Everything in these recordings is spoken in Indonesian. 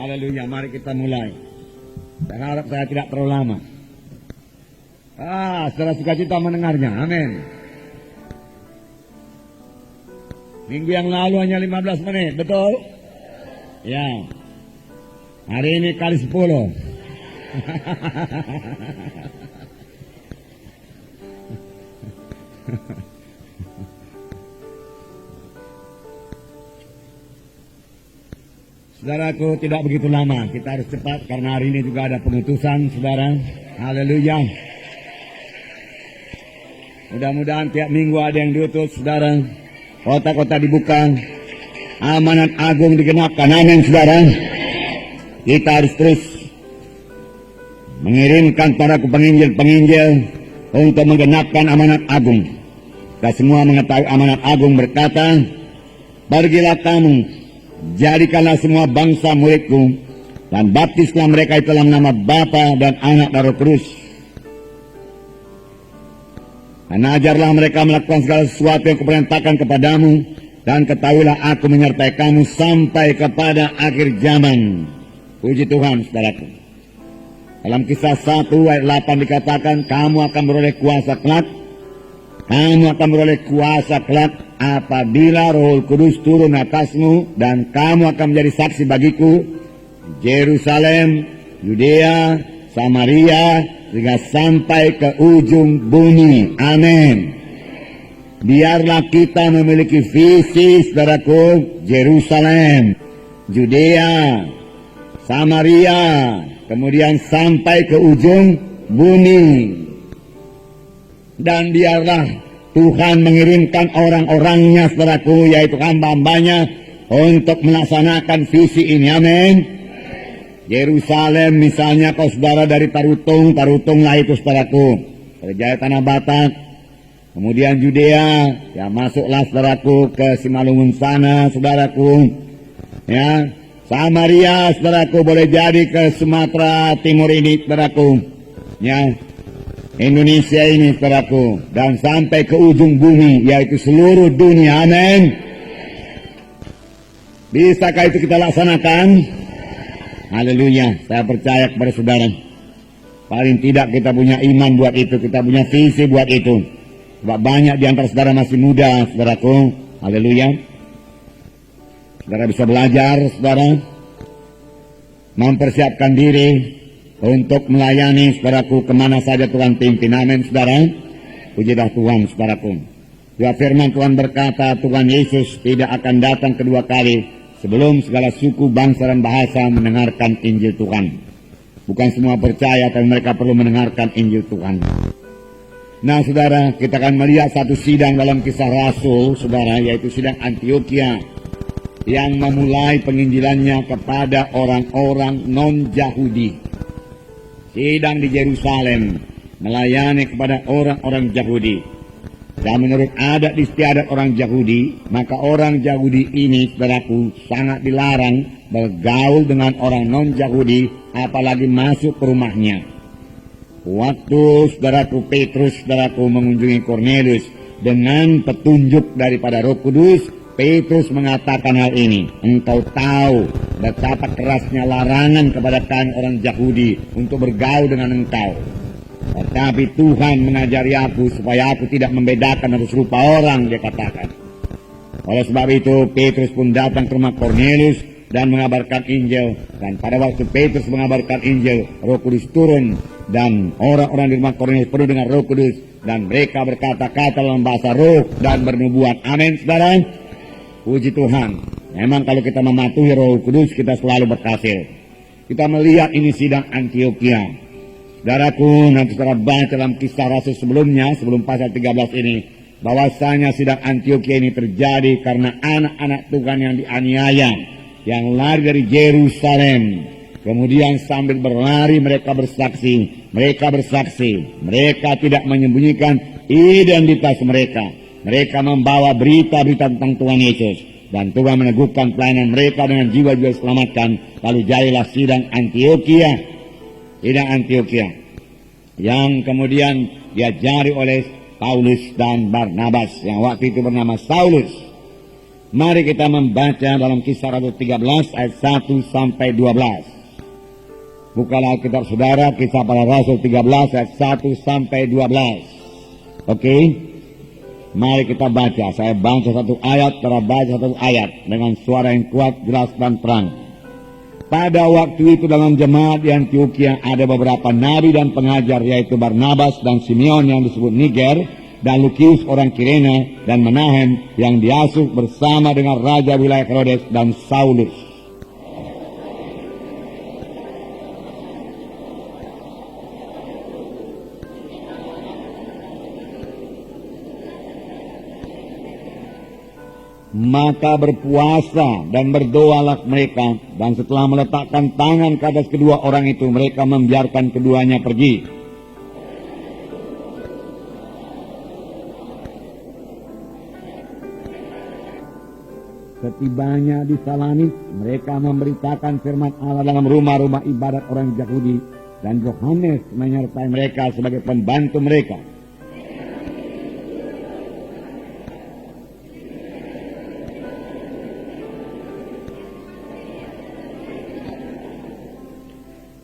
Haleluya, mari kita mulai. Saya harap saya tidak terlalu lama. Saudara sukacita mendengarnya, amin. Minggu yang lalu hanya 15 menit, betul? Ya. Hari ini kali 10. Saudaraku, tidak begitu lama. Kita harus cepat karena hari ini juga ada pengutusan, saudara. Haleluya. Mudah-mudahan tiap minggu ada yang diutus, saudara. Kota-kota dibuka. Amanat agung digenapkan. Amin, saudara. Kita harus terus mengirimkan para penginjil-penginjil untuk menggenapkan amanat agung. Kita semua mengetahui amanat agung berkata, pergilah kamu, jadikanlah semua bangsa muridku, dan baptislah mereka itu dalam nama Bapa dan Anak dan Roh Kudus. Dan ajarlah mereka melakukan segala sesuatu yang kuperintahkan kepadamu, dan ketahuilah aku menyertai kamu sampai kepada akhir zaman. Puji Tuhan, saudaraku. Dalam Kisah 1 ayat 8 dikatakan, kamu akan beroleh kuasa kelak. Kamu akan beroleh kuasa kelak apabila Roh Kudus turun atasmu, dan kamu akan menjadi saksi bagiku Yerusalem, Yudea, Samaria, hingga sampai ke ujung bumi. Amin. Biarlah kita memiliki visi, saudaraku, Yerusalem, Yudea, Samaria, kemudian sampai ke ujung bumi. Dan biarlah Tuhan mengirimkan orang-orangnya, saudaraku, yaitu hamba-hambanya, untuk melaksanakan visi ini. Amin. Yerusalem misalnya, kau saudara dari Tarutunglah itu, saudaraku, Jaya Tanah Batak. Kemudian Judea, ya masuklah, saudaraku, ke Simalungun sana, saudaraku. Ya, Samaria, saudaraku, boleh jadi ke Sumatera Timur ini, saudaraku. Ya, Indonesia ini, saudaraku, dan sampai ke ujung bumi, yaitu seluruh dunia. Amin. Bisakah itu kita laksanakan? Haleluya. Saya percaya kepada saudara, paling tidak kita punya iman buat itu, kita punya visi buat itu. Sebab banyak di antara saudara masih muda, saudaraku. Haleluya. Saudara bisa belajar, saudara, mempersiapkan diri untuk melayani, saudaraku, kemana saja Tuhan pimpin. Amin, saudara. Pujilah Tuhan, saudaraku. Dua firman Tuhan berkata, Tuhan Yesus tidak akan datang kedua kali sebelum segala suku, bangsa, dan bahasa mendengarkan Injil Tuhan. Bukan semua percaya, tapi mereka perlu mendengarkan Injil Tuhan. Nah, saudara, kita akan melihat satu sidang dalam Kisah Rasul, saudara, yaitu sidang Antioquia, yang memulai penginjilannya kepada orang-orang non-Yahudi. Sidang di Yerusalem melayani kepada orang-orang Yahudi. Dan menurut adat istiadat orang Yahudi, maka orang Yahudi ini, saudaraku, sangat dilarang bergaul dengan orang non-Yahudi, apalagi masuk ke rumahnya. Waktu saudaraku Petrus, saudaraku, mengunjungi Kornelius dengan petunjuk daripada Roh Kudus, Petrus mengatakan hal ini. Engkau tahu betapa kerasnya larangan kepada kami orang Yahudi untuk bergaul dengan engkau. Tetapi Tuhan mengajari aku supaya aku tidak membedakan atau serupa orang, dia katakan. Oleh sebab itu Petrus pun datang ke rumah Kornelius dan mengabarkan Injil. Dan pada waktu Petrus mengabarkan Injil, Roh Kudus turun, dan orang-orang di rumah Kornelius penuh dengan Roh Kudus, dan mereka berkata-kata dalam bahasa roh dan bernubuat. Amin, saudara. Puji Tuhan. Memang kalau kita mematuhi Roh Kudus, kita selalu berhasil. Kita melihat ini sidang Antioquia. Saudaraku, nanti saudara baca dalam Kisah Rasul sebelumnya, sebelum pasal 13 ini, bahwasanya sidang Antioquia ini terjadi karena anak-anak Tuhan yang dianiaya, yang lari dari Yerusalem. Kemudian sambil berlari mereka bersaksi, mereka tidak menyembunyikan identitas mereka. Mereka membawa berita-berita tentang Tuhan Yesus, dan Tuhan meneguhkan pelayanan mereka dengan jiwa-jiwa diselamatkan. Lalu jadilah sidang Antioquia, yang kemudian diajari oleh Paulus dan Barnabas, yang waktu itu bernama Saulus. Mari kita membaca dalam Kisah Rasul 13 ayat 1 sampai 12. Bukalah Alkitab saudara, Kisah Para Rasul 13 ayat 1 sampai 12. Oke? Mari kita baca. Saya baca satu ayat, saudara baca satu ayat dengan suara yang kuat, jelas dan terang. Pada waktu itu dalam jemaat di Antioquia ada beberapa nabi dan pengajar, yaitu Barnabas dan Simeon yang disebut Niger, dan Lukius orang Kirene, dan Menahem yang diasuh bersama dengan Raja wilayah Herodes dan Saulus. Maka berpuasa dan berdoalah mereka, dan setelah meletakkan tangan ke atas kedua orang itu, mereka membiarkan keduanya pergi. Setibanya di Salamis, mereka memberitakan firman Allah dalam rumah-rumah ibadat orang Yahudi, dan Yohanes menyertai mereka sebagai pembantu mereka.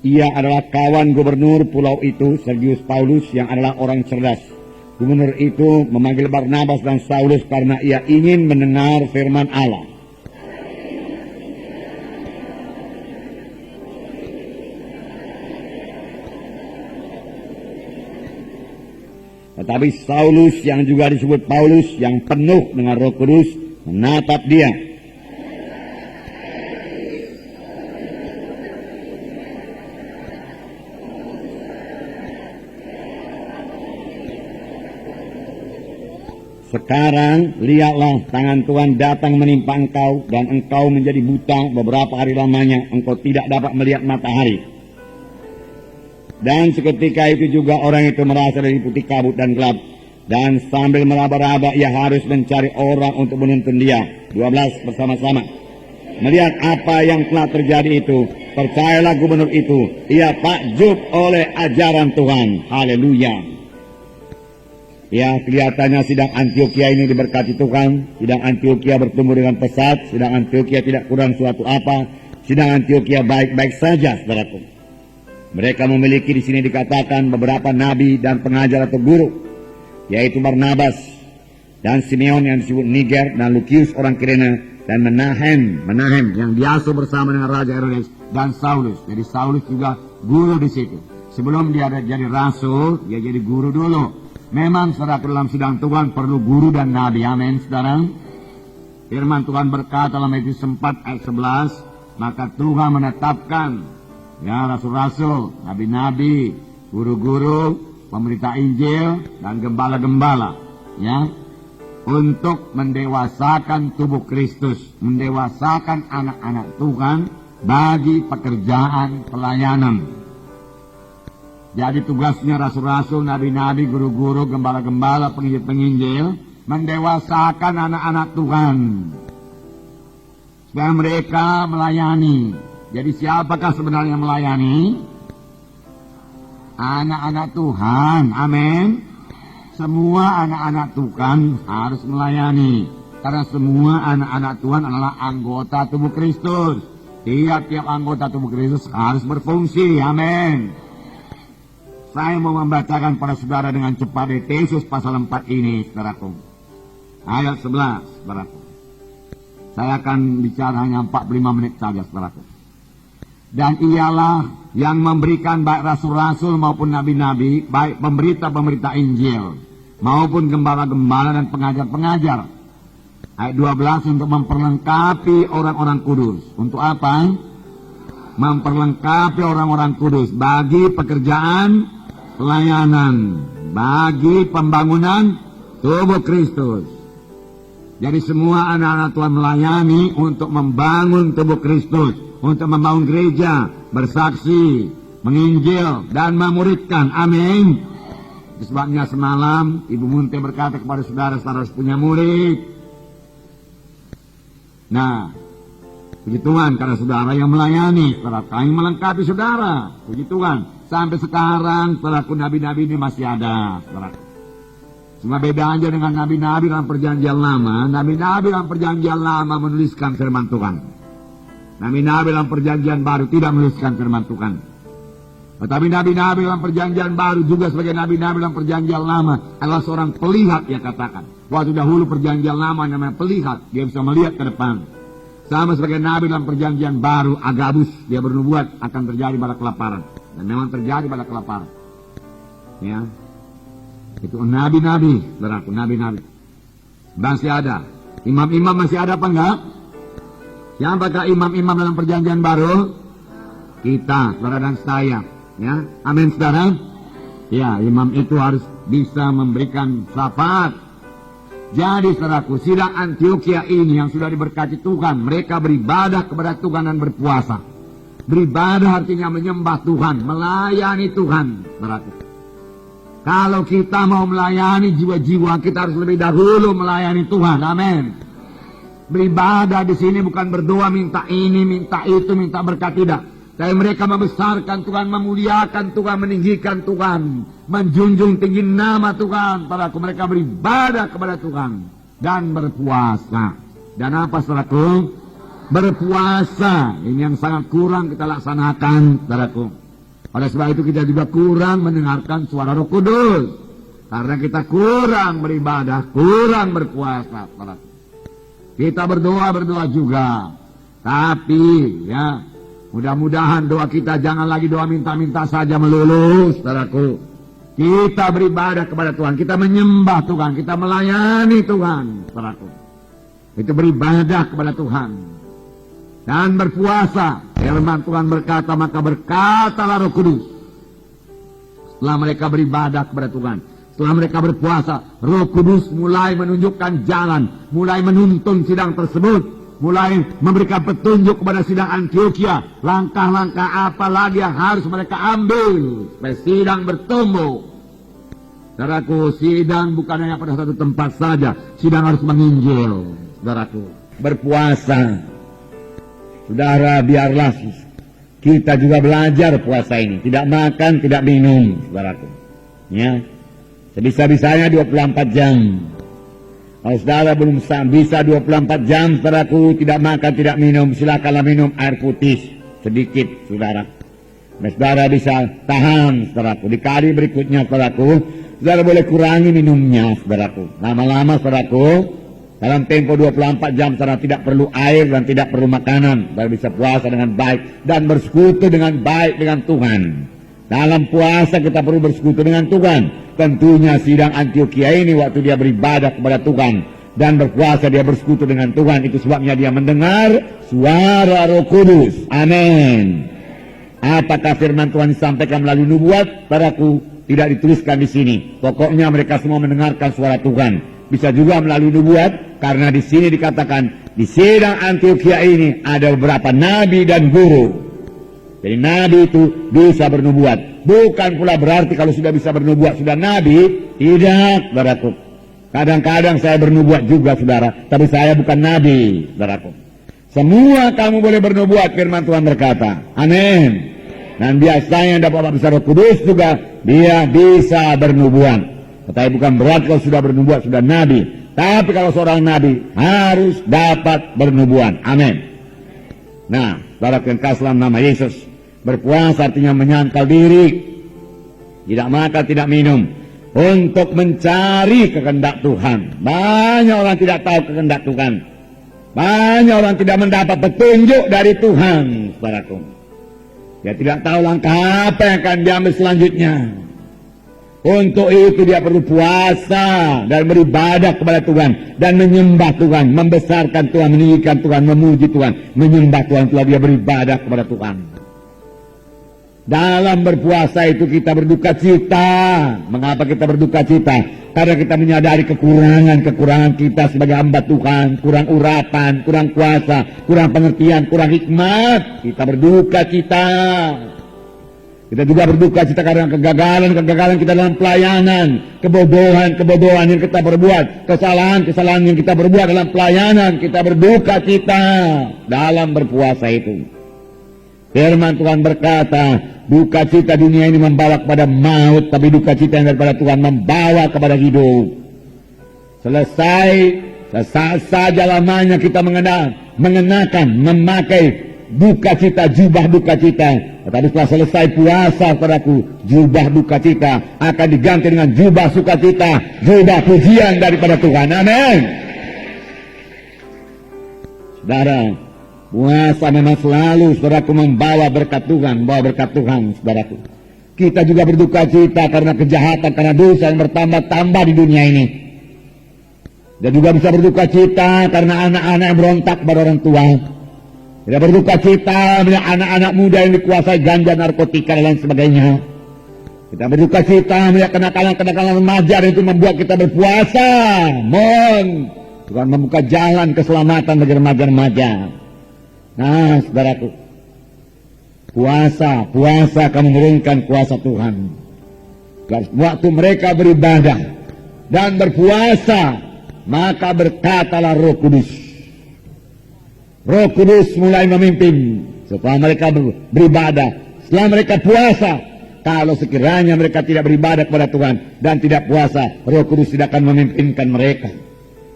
Ia adalah kawan gubernur pulau itu, Sergius Paulus, yang adalah orang cerdas. Gubernur itu memanggil Barnabas dan Saulus karena ia ingin mendengar firman Allah. Tetapi Saulus, yang juga disebut Paulus, yang penuh dengan Roh Kudus, menatap dia. Sekarang lihatlah, tangan Tuhan datang menimpa engkau, dan engkau menjadi buta beberapa hari lamanya, engkau tidak dapat melihat matahari. Dan seketika itu juga orang itu merasa diliputi kabut dan gelap, dan sambil meraba-raba ia harus mencari orang untuk menuntun dia. 12 bersama-sama. Melihat apa yang telah terjadi itu, percayalah gubernur itu, ia takjub oleh ajaran Tuhan. Haleluya. Ya, kelihatannya sidang Antioquia ini diberkati Tuhan. Sidang Antioquia bertumbuh dengan pesat. Sidang Antioquia tidak kurang suatu apa. Sidang Antioquia baik-baik saja, saudaraku. Mereka memiliki di sini dikatakan beberapa nabi dan pengajar atau guru, yaitu Barnabas dan Simeon yang disebut Niger, dan Lukius orang Kirene, dan Menahem yang diasuh bersama dengan Raja Herodes dan Saulus. Jadi Saulus juga guru di situ. Sebelum dia jadi rasul, dia jadi guru dulu. Memang saudara, dalam sidang Tuhan perlu guru dan nabi. Amin, saudara. Firman Tuhan berkata dalam Matius 4 ayat 11, maka Tuhan menetapkan ya rasul-rasul, nabi-nabi, guru-guru, pemberita Injil, dan gembala-gembala, ya, untuk mendewasakan tubuh Kristus, mendewasakan anak-anak Tuhan bagi pekerjaan pelayanan. Jadi tugasnya rasul-rasul, nabi-nabi, guru-guru, gembala-gembala, penginjil-penginjil, mendewasakan anak-anak Tuhan, supaya mereka melayani. Jadi siapakah sebenarnya melayani? Anak-anak Tuhan, amin. Semua anak-anak Tuhan harus melayani, karena semua anak-anak Tuhan adalah anggota tubuh Kristus. Tiap-tiap anggota tubuh Kristus harus berfungsi, amin. Saya mau membacakan pada saudara dengan cepat Efesus pasal 4 ini, saudaraku. Ayat 11, saudaraku. Saya akan bicara hanya 45 menit saja, saudaraku. Dan ialah yang memberikan baik rasul-rasul maupun nabi-nabi, baik pemberita-pemberita Injil, maupun gembala-gembala dan pengajar-pengajar. Ayat 12, untuk memperlengkapi orang-orang kudus. Untuk apa? Memperlengkapi orang-orang kudus bagi pekerjaan pelayanan, bagi pembangunan tubuh Kristus. Jadi semua anak-anak Tuhan melayani untuk membangun tubuh Kristus, untuk membangun gereja, bersaksi, menginjil, dan memuridkan. Amin. Sebabnya semalam Ibu Munte berkata kepada saudara-saudara harus punya murid. Nah, puji Tuhan karena saudara yang melayani, saudara kami melengkapi saudara. Puji Tuhan. Sampai sekarang saudaraku, nabi-nabi ini masih ada, saudara. Cuma beda aja dengan nabi-nabi dalam perjanjian lama. Nabi-nabi dalam perjanjian lama menuliskan firman Tuhan. Nabi-nabi dalam perjanjian baru tidak menuliskan firman Tuhan. Tetapi nabi-nabi dalam perjanjian baru juga sebagai nabi-nabi dalam perjanjian lama adalah seorang pelihat, yang katakan. Waktu dahulu perjanjian lama namanya pelihat, dia bisa melihat ke depan. Sama sebagai nabi dalam perjanjian baru, Agabus, dia bernubuat akan terjadi pada kelaparan. Dan memang terjadi pada kelaparan. Ya. Itu nabi-nabi, berarti nabi-nabi. Masih ada. Imam-imam masih ada apa enggak? Siapakah imam-imam dalam perjanjian baru? Kita, saudara dan saya. Ya, amin saudara. Ya, imam itu harus bisa memberikan syafaat. Jadi saudaraku, sidang Antioquia ini yang sudah diberkati Tuhan, mereka beribadah kepada Tuhan dan berpuasa. Beribadah artinya menyembah Tuhan, melayani Tuhan, saudaraku. Kalau kita mau melayani jiwa-jiwa, kita harus lebih dahulu melayani Tuhan. Amin. Beribadah di sini bukan berdoa minta ini, minta itu, minta berkat, tidak. Tapi mereka membesarkan Tuhan, memuliakan Tuhan, meninggikan Tuhan, menjunjung tinggi nama Tuhan. Saudaraku, mereka beribadah kepada Tuhan dan berpuasa. Dan apa saudaraku? Berpuasa. Ini yang sangat kurang kita laksanakan, saudaraku. Oleh sebab itu kita juga kurang mendengarkan suara Roh Kudus. Karena kita kurang beribadah, kurang berpuasa. Kita berdoa juga. Tapi ya, mudah-mudahan doa kita jangan lagi doa minta-minta saja melulu, saudaraku. Kita beribadah kepada Tuhan, kita menyembah Tuhan, kita melayani Tuhan, saudaraku. Itu beribadah kepada Tuhan. Dan berpuasa. Firman Tuhan berkata, maka berkatalah Roh Kudus. Setelah mereka beribadah kepada Tuhan, setelah mereka berpuasa, Roh Kudus mulai menunjukkan jalan, mulai menuntun sidang tersebut, mulai memberikan petunjuk kepada sidang Antioquia, langkah-langkah apa lagi yang harus mereka ambil supaya sidang bertumbuh. Saudaraku, sidang bukan hanya pada satu tempat saja, sidang harus menginjil. Saudaraku, berpuasa. Saudara, biarlah kita juga belajar puasa ini. Tidak makan, tidak minum, saudaraku. Ya, sebisa-bisanya 24 jam. Kalau saudara belum bisa 24 jam, saudaraku, tidak makan, tidak minum, silakanlah minum air putih sedikit, saudara. Saudara bisa tahan, saudaraku. Di kali berikutnya, saudaraku, saudara boleh kurangi minumnya, saudaraku. Lama-lama, saudaraku, dalam tempo 24 jam, saudara tidak perlu air dan tidak perlu makanan. Saudara bisa puasa dengan baik dan bersekutu dengan baik dengan Tuhan. Dalam puasa kita perlu bersekutu dengan Tuhan. Tentunya sidang Antioquia ini waktu dia beribadah kepada Tuhan dan berpuasa dia bersekutu dengan Tuhan. Itu sebabnya dia mendengar suara Roh Kudus. Amin. Apakah firman Tuhan disampaikan melalui nubuat? Saudaraku, tidak dituliskan di sini. Pokoknya mereka semua mendengarkan suara Tuhan. Bisa juga melalui nubuat, karena di sini dikatakan di sidang Antioquia ini ada beberapa nabi dan guru. Jadi nabi itu bisa bernubuat. Bukan pula berarti kalau sudah bisa bernubuat sudah nabi. Tidak, saudaraku. Kadang-kadang saya bernubuat juga, saudara, tapi saya bukan nabi, saudaraku. Semua kamu boleh bernubuat, firman Tuhan berkata. Amin. Dan biasanya dapat besar Roh Kudus juga dia bisa bernubuat. Tetapi bukan berarti kalau sudah bernubuat sudah nabi. Tapi kalau seorang nabi harus dapat bernubuat. Amin. Nah, saudara yang kasih dalam nama Yesus, berpuasa artinya menyangkal diri, tidak makan, tidak minum, untuk mencari kehendak Tuhan. Banyak orang tidak tahu kehendak Tuhan. Banyak orang tidak mendapat petunjuk dari Tuhan, saudaraku. Dia tidak tahu langkah apa yang akan diambil selanjutnya. Untuk itu dia perlu puasa dan beribadah kepada Tuhan dan menyembah Tuhan, membesarkan Tuhan, meninggikan Tuhan, memuji Tuhan, menyembah Tuhan setelah dia beribadah kepada Tuhan. Dalam berpuasa itu kita berduka cita. Mengapa kita berduka cita? Karena kita menyadari kekurangan kita sebagai hamba Tuhan, kurang urapan, kurang kuasa, kurang pengertian, kurang hikmat. Kita berduka cita. Kita juga berduka cita karena kegagalan kita dalam pelayanan, kebodohan yang kita perbuat, kesalahan yang kita perbuat dalam pelayanan. Kita berduka cita dalam berpuasa itu. Firman Tuhan berkata, duka cita dunia ini membawa kepada maut, tapi duka cita yang daripada Tuhan membawa kepada hidup. Selesai, sesaat saja lamanya kita mengenakan, memakai duka cita, jubah duka cita. Tetapi setelah selesai puasa, saudaraku, jubah duka cita akan diganti dengan jubah sukacita, jubah pujian daripada Tuhan. Amin. Saudara, puasa memang selalu, saudaraku, membawa berkat Tuhan, saudaraku. Kita juga berduka cita karena kejahatan, karena dosa yang bertambah-tambah di dunia ini. Dan juga bisa berduka cita karena anak-anak yang berontak pada orang tua. Kita berduka cita melihat anak-anak muda yang dikuasai ganja, narkotika, dan lain sebagainya. Kita berduka cita melihat kenakalan-kenakalan remaja itu membuat kita berpuasa. Mohon Tuhan membuka jalan keselamatan bagi remaja-remaja. Nah, saudaraku, puasa akan menurunkan kuasa Tuhan. Waktu mereka beribadah dan berpuasa, maka berkatalah Roh Kudus. Roh Kudus mulai memimpin setelah mereka beribadah, setelah mereka puasa. Kalau sekiranya mereka tidak beribadah kepada Tuhan dan tidak puasa, Roh Kudus tidak akan memimpinkan mereka.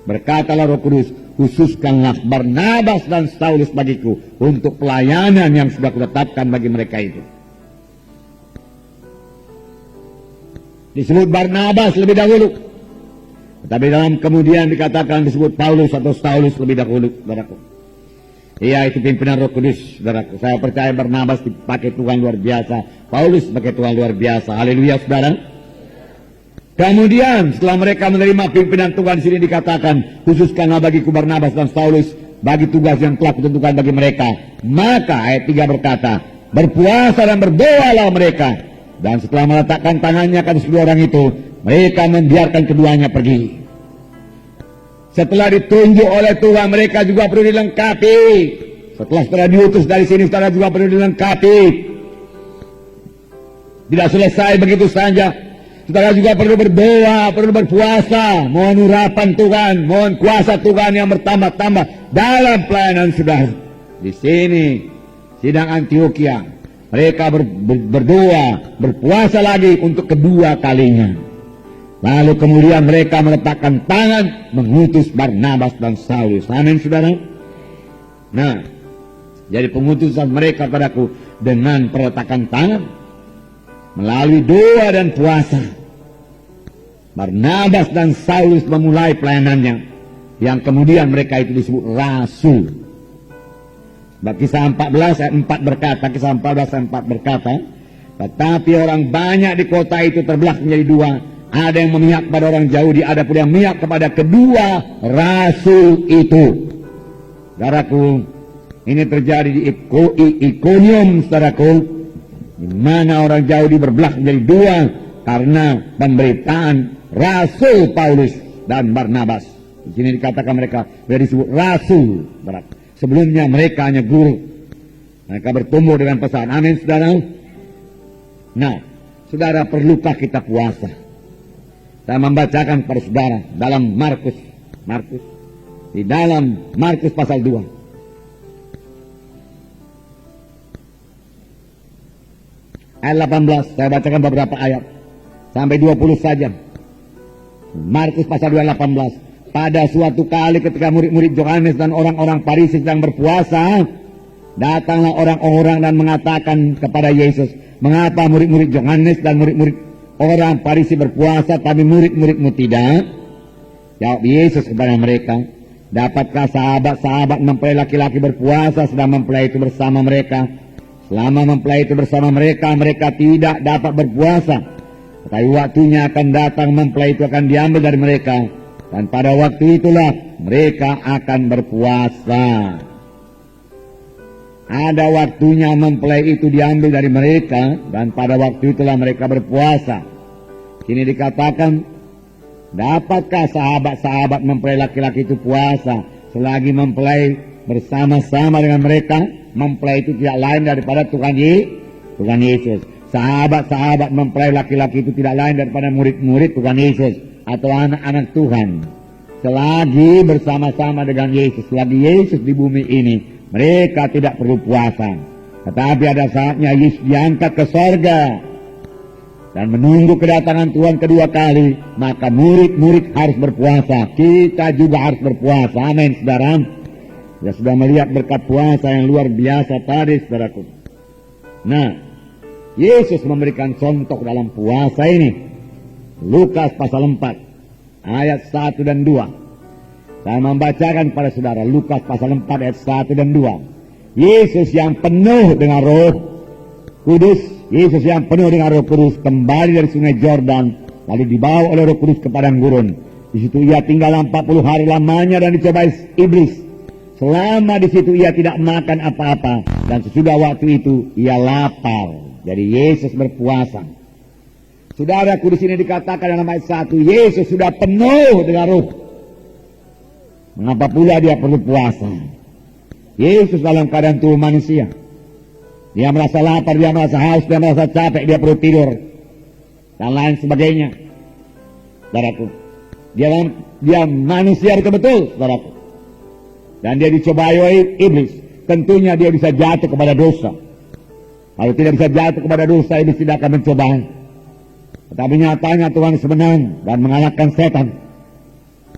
Berkatalah Roh Kudus, khususkanlah Barnabas dan Saulus bagiku untuk pelayanan yang sudah kutetapkan bagi mereka itu. Disebut Barnabas lebih dahulu, tetapi dalam kemudian dikatakan disebut Paulus atau Saulus lebih dahulu, saudaraku. Iya, itu pimpinan Roh Kudus, saudaraku. Saya percaya Barnabas dipakai Tuhan luar biasa, Paulus pakai Tuhan luar biasa. Haleluya, saudara. Kemudian setelah mereka menerima pimpinan Tuhan, di sini dikatakan, khususkanlah bagiku Barnabas dan Saulus bagi tugas yang telah kutentukan bagi mereka. Maka ayat 3 berkata, berpuasa dan berdoalah mereka. Dan setelah meletakkan tangannya ke kedua orang itu, mereka membiarkan keduanya pergi. Setelah ditunjuk oleh Tuhan, mereka juga perlu dilengkapi. Setelah diutus dari sini, saudara juga perlu dilengkapi. Tidak selesai begitu saja. Saudara juga perlu berdoa, perlu berpuasa, mohon urapan Tuhan, mohon kuasa Tuhan yang bertambah-tambah dalam pelayanan saudara. Di sini, sidang Antioquia, mereka berdoa, berpuasa lagi untuk kedua kalinya. Lalu kemudian mereka meletakkan tangan, mengutus Barnabas dan Saulus. Amin, saudara. Nah, jadi pengutusan mereka padaku dengan peletakan tangan, melalui doa dan puasa. Barnabas dan Saulus memulai pelayanannya, yang kemudian mereka itu disebut rasul. Kisah 14 ayat 4 berkata, kisah 14 ayat 4 berkata, tetapi orang banyak di kota itu terbelah menjadi dua. Ada yang memihak kepada orang Yahudi, ada pula yang memihak kepada kedua rasul itu. Saudaraku, ini terjadi di Iconium, saudaraku, di mana orang Yahudi berbelah menjadi dua karena pemberitaan Rasul Paulus dan Barnabas. Di sini dikatakan mereka sudah disebut rasul. Sebelumnya mereka hanya guru. Mereka bertumbuh dengan pesan. Amin, saudara. Nah, saudara, perlukah kita puasa? Saya membacakan kepada saudara dalam Markus. Di dalam Markus pasal 2. Ayat 18, saya bacakan beberapa ayat. Sampai 20 saja. Markus pasal 2 ayat 18. Pada suatu kali ketika murid-murid Yohanes dan orang-orang Farisi sedang berpuasa, datanglah orang-orang dan mengatakan kepada Yesus, mengapa murid-murid Yohanes dan murid-murid orang Farisi berpuasa, tapi murid-muridmu tidak? Jawab Yesus kepada mereka, dapatkah sahabat-sahabat mempelai laki-laki berpuasa sedang mempelai itu bersama mereka? Selama mempelai itu bersama mereka, mereka tidak dapat berpuasa. Tetapi waktunya akan datang, mempelai itu akan diambil dari mereka, dan pada waktu itulah mereka akan berpuasa. Ada waktunya mempelai itu diambil dari mereka, dan pada waktu itulah mereka berpuasa. Kini dikatakan, dapatkah sahabat-sahabat mempelai laki-laki itu puasa selagi mempelai bersama-sama dengan mereka? Mempelai itu tidak lain daripada Tuhan Yesus. Sahabat-sahabat mempelai laki-laki itu tidak lain daripada murid-murid Tuhan Yesus atau anak-anak Tuhan. Selagi bersama-sama dengan Yesus, selagi Yesus di bumi ini, mereka tidak perlu puasa. Tetapi ada saatnya Yesus diangkat ke sorga. dan menunggu kedatangan Tuhan kedua kali, maka murid-murid harus berpuasa. Kita juga harus berpuasa. Amin, saudara. Ya, sudah melihat berkat puasa yang luar biasa tadi, saudaraku. Nah, Yesus memberikan contoh dalam puasa ini. Lukas pasal 4, ayat 1 dan 2. Saya membacakan pada saudara, Lukas pasal 4, ayat 1 dan 2. Yesus yang penuh dengan Roh Kudus, Yesus yang penuh dengan Roh Kudus kembali dari sungai Jordan, lalu dibawa oleh Roh Kudus ke padang gurun. Di situ ia tinggal 40 hari lamanya dan dicobai iblis. Selama di situ ia tidak makan apa-apa, dan sesudah waktu itu ia lapar. Jadi Yesus berpuasa. Saudara, di sini dikatakan dalam ayat 1, Yesus sudah penuh dengan Roh. Mengapa pula dia perlu puasa? Yesus dalam keadaan tubuh manusia. Dia merasa lapar, dia merasa haus, dia merasa capek, dia perlu tidur, dan lain sebagainya. Saudaraku, dia manusia betul-betul, saudaraku. Dan dia dicobai oleh iblis. Tentunya dia bisa jatuh kepada dosa. Kalau tidak bisa jatuh kepada dosa, iblis tidak akan mencobai. Tetapi nyatanya Tuhan semenang dan mengalahkan setan.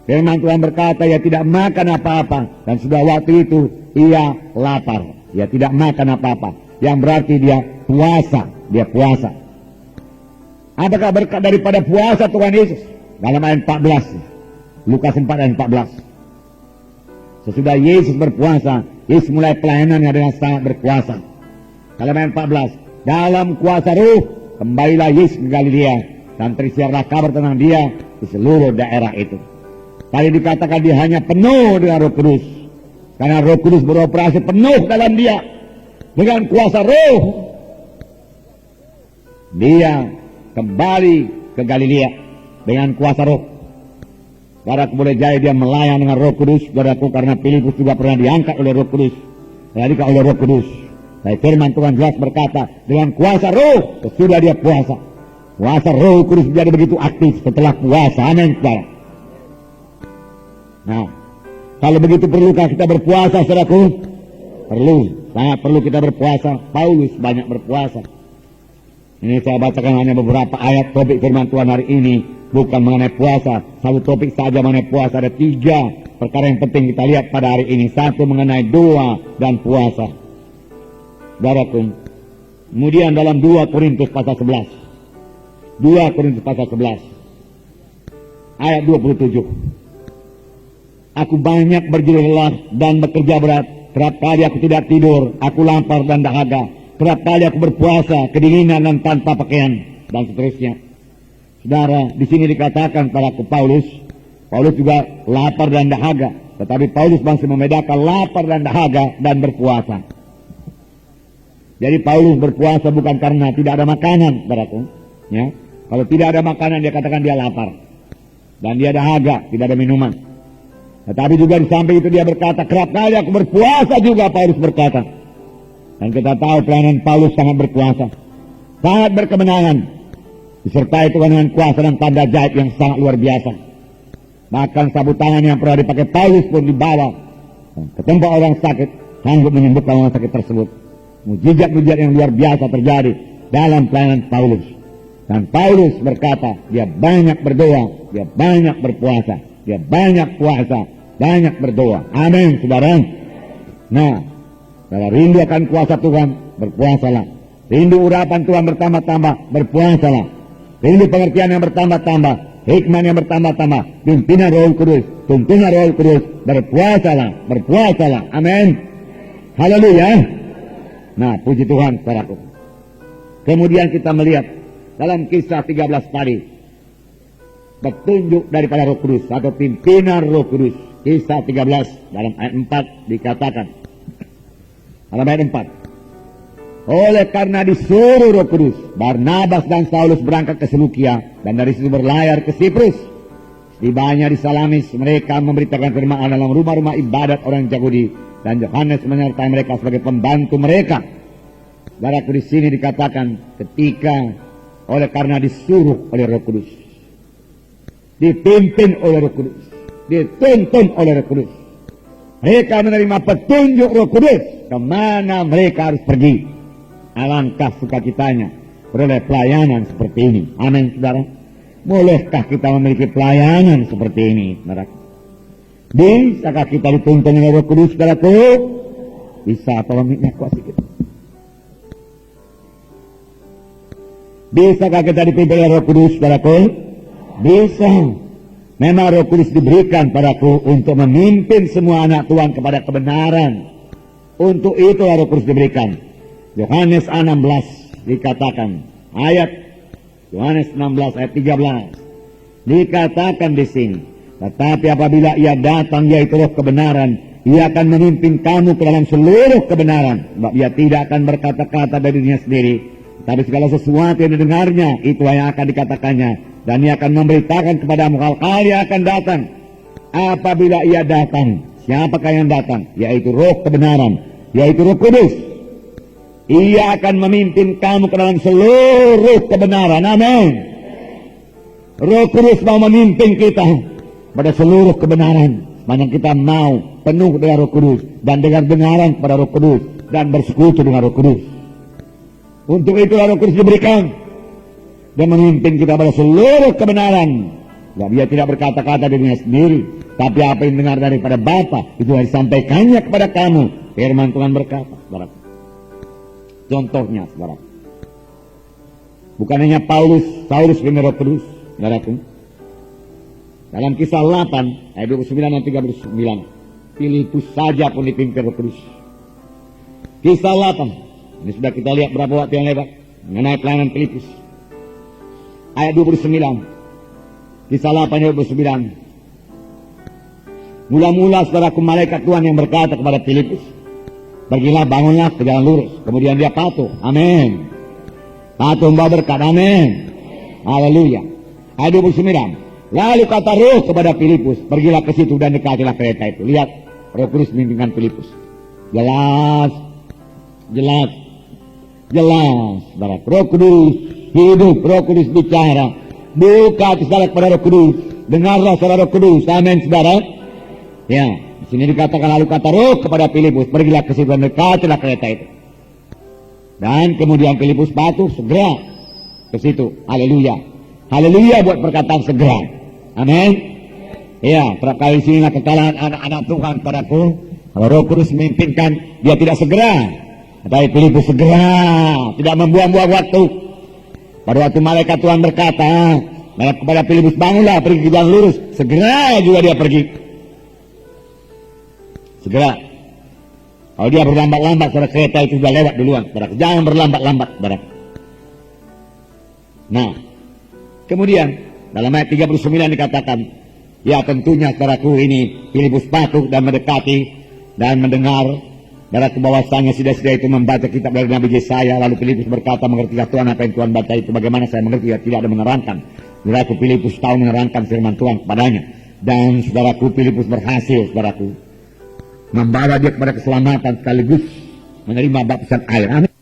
Firman Tuhan berkata, ia tidak makan apa-apa, dan sudah waktu itu ia lapar. Ia tidak makan apa-apa, yang berarti dia puasa. Dia puasa. Apakah berkat daripada puasa Tuhan Yesus? Dalam ayat 14, Lukas 4 ayat 14. Sesudah Yesus berpuasa, Yesus mulai pelayanannya dengan sangat berkuasa. Dalam ayat 14, dalam kuasa Roh kembalilah Yesus ke Galilea, dan tersiarlah kabar tentang dia di seluruh daerah itu. Tadi dikatakan dia hanya penuh dengan Roh Kudus, karena Roh Kudus beroperasi penuh dalam dia. Dengan kuasa Roh, dia kembali ke Galilea dengan kuasa Roh. Saudaraku, boleh jadi dia melayang dengan Roh Kudus, saudaraku, karena Filipus juga pernah diangkat oleh Roh Kudus, diangkat oleh Roh Kudus. Tapi firman Tuhan jelas berkata, dengan kuasa Roh sesudah dia puasa. Kuasa Roh Kudus menjadi begitu aktif setelah puasa. Amin, saudara. Nah, kalau begitu perlukah kita berpuasa, saudaraku? Perlu, sangat perlu kita berpuasa. Paulus banyak berpuasa. Ini saya bacakan hanya beberapa ayat topik firman Tuhan hari ini, bukan mengenai puasa. Satu topik saja mengenai puasa. Ada 3 perkara yang penting kita lihat pada hari ini. 1 mengenai doa dan puasa. Saudaraku, kemudian dalam 2 Korintus pasal 11. 2 Korintus pasal 11 ayat 27. Aku banyak berjilid lelah dan bekerja berat. Kerap kali aku tidak tidur, aku lapar dan dahaga. Kerap kali aku berpuasa, kedinginan dan tanpa pakaian, dan seterusnya. Saudara, di sini dikatakan pada Paulus juga lapar dan dahaga. Tetapi Paulus masih membedakan lapar dan dahaga dan berpuasa. Jadi Paulus berpuasa bukan karena tidak ada makanan, saudaraku. Ya, kalau tidak ada makanan dia katakan dia lapar. Dan dia dahaga, tidak ada minuman. Tetapi juga di samping itu dia berkata, kerap kali aku berpuasa juga, Paulus berkata. Dan kita tahu pelayanan Paulus sangat berkuasa, sangat berkemenangan, disertai Tuhan dengan kuasa dan tanda ajaib yang sangat luar biasa. Bahkan sabut tangan yang pernah dipakai Paulus pun dibawa ke tempat orang sakit, sanggup menyembuhkan orang sakit tersebut. Mujizat-mujizat yang luar biasa terjadi dalam pelayanan Paulus. Dan Paulus berkata, dia banyak berdoa, dia banyak berpuasa, dia banyak puasa, banyak berdoa. Amin, saudara. Nah, kalau rindu akan kuasa Tuhan, berpuasalah. Rindu urapan Tuhan bertambah-tambah, berpuasalah. Rindu pengertian yang bertambah-tambah, hikmah yang bertambah-tambah, pimpinan Roh Kudus, tuntunan Roh Kudus, berpuasalah, berpuasalah. Amin. Haleluya. Nah, puji Tuhan, saudaraku. Kemudian kita melihat dalam Kisah 13 tadi, petunjuk daripada Roh Kudus atau pimpinan Roh Kudus. Kisah 13 dalam ayat 4 dikatakan, dalam ayat 4, oleh karena disuruh Roh Kudus, Barnabas dan Saulus berangkat ke Selukia dan dari situ berlayar ke Siprus. Setibanya di Salamis, mereka memberitakan firman Allah dalam rumah-rumah ibadat orang Yahudi, dan Yohanes menyertai mereka sebagai pembantu mereka. Saudaraku, di sini dikatakan ketika oleh karena disuruh oleh Roh Kudus, dipimpin oleh Roh Kudus, dituntun oleh Roh Kudus, mereka menerima petunjuk Roh Kudus kemana mereka harus pergi. Alangkah sukacitanya beroleh pelayanan seperti ini. Amin, saudara. Bolehkah kita memiliki pelayanan seperti ini, saudara? Bisakah kita dituntun oleh Roh Kudus, saudaraku? Bisa, tolong mic-nya kuat sedikit. Bisakah kita dipimpin oleh Roh Kudus, saudaraku? Bisa. Memang Roh Kudus diberikan padaku untuk memimpin semua anak Tuhan kepada kebenaran. Untuk itu Roh Kudus diberikan. Yohanes 16 dikatakan, ayat Yohanes 16 ayat 13 dikatakan di sini, tetapi apabila ia datang, yaitu Roh kebenaran, ia akan memimpin kamu ke dalam seluruh kebenaran. Sebab ia tidak akan berkata-kata dari dirinya sendiri, tapi segala sesuatu yang didengarnya itu yang akan dikatakannya, dan ia akan memberitakan kepadamu hal-hal yang akan datang. Apabila ia datang, siapakah yang datang? Yaitu Roh kebenaran, yaitu Roh Kudus. Ia akan memimpin kamu ke dalam seluruh kebenaran. Amin. Roh Kudus mau memimpin kita pada seluruh kebenaran. Mana kita mau penuh dengan Roh Kudus dan dengar dengaran kepada Roh Kudus dan bersekutu dengan Roh Kudus. Untuk itu Roh Kudus diberikan dan memimpin kita pada seluruh kebenaran. Sebab ia tidak berkata-kata dirinya sendiri, tapi apa yang dengar daripada Bapa itu yang disampaikannya kepada kamu. Firman Tuhan berkata, saudara. Contohnya, saudara. Bukan hanya Saulus punya Roh Kudus, saudaraku. Dalam kisah 8 ayat 29 dan 39, Filipus saja pun dipimpin Roh Kudus. Kisah 8, ini sudah kita lihat berapa waktu yang lewat mengenai pelayanan Filipus. Ayat 29, kisah 8 ayat 29. Mula-mula saudaraku, malaikat Tuhan yang berkata kepada Filipus, pergilah, bangunlah ke jalan lurus. Kemudian dia patuh. Amin. Patuh membawa berkat. Amin. Haleluya. Ayat 29. Lalu kata Roh kepada Filipus, pergilah ke situ dan dekatilah kereta itu. Lihat, Roh Kudus memimpin Filipus. Jelas. Saudara, Roh Kudus hidup, Roh Kudus bicara. Buka saudara kepada Roh Kudus. Dengarlah saudara Roh Kudus. Amin, saudara. Ya, di sini dikatakan lalu kata Roh kepada Filipus, pergilah ke situ dan dekatilah kereta itu. Dan kemudian Filipus patuh, segera ke situ. Haleluya. Haleluya buat perkataan segera. Amin. Ya, kali sinilah kekalahan anak-anak Tuhan padaku. Kalau Roh Kudus memimpinkan, dia tidak segera. Tapi Filipus segera, tidak membuang-buang waktu. Pada waktu malaikat Tuhan berkata kepada Filipus, bangunlah, pergi ke jalan lurus. Segera juga dia pergi. Segera. Kalau dia berlambat-lambat, saudara, kereta itu sudah lewat duluan. Saudara, jangan berlambat-lambat, saudara. Nah, kemudian dalam ayat 39 dikatakan, ya tentunya saudaraku ini Filipus patuh dan mendekati dan mendengar. Saudaraku, bahwasanya sudah itu membaca kitab dari Nabi Yesaya. Lalu Filipus berkata, mengertikah Tuhan apa yang Tuhan baca itu? Bagaimana saya mengerti? Ya, tidak ada menerangkan. Saudaraku, Filipus tahu menerangkan firman Tuhan kepadanya. Dan saudaraku, Filipus berhasil, saudaraku, membawa dia kepada keselamatan sekaligus menerima baptisan air. Amin.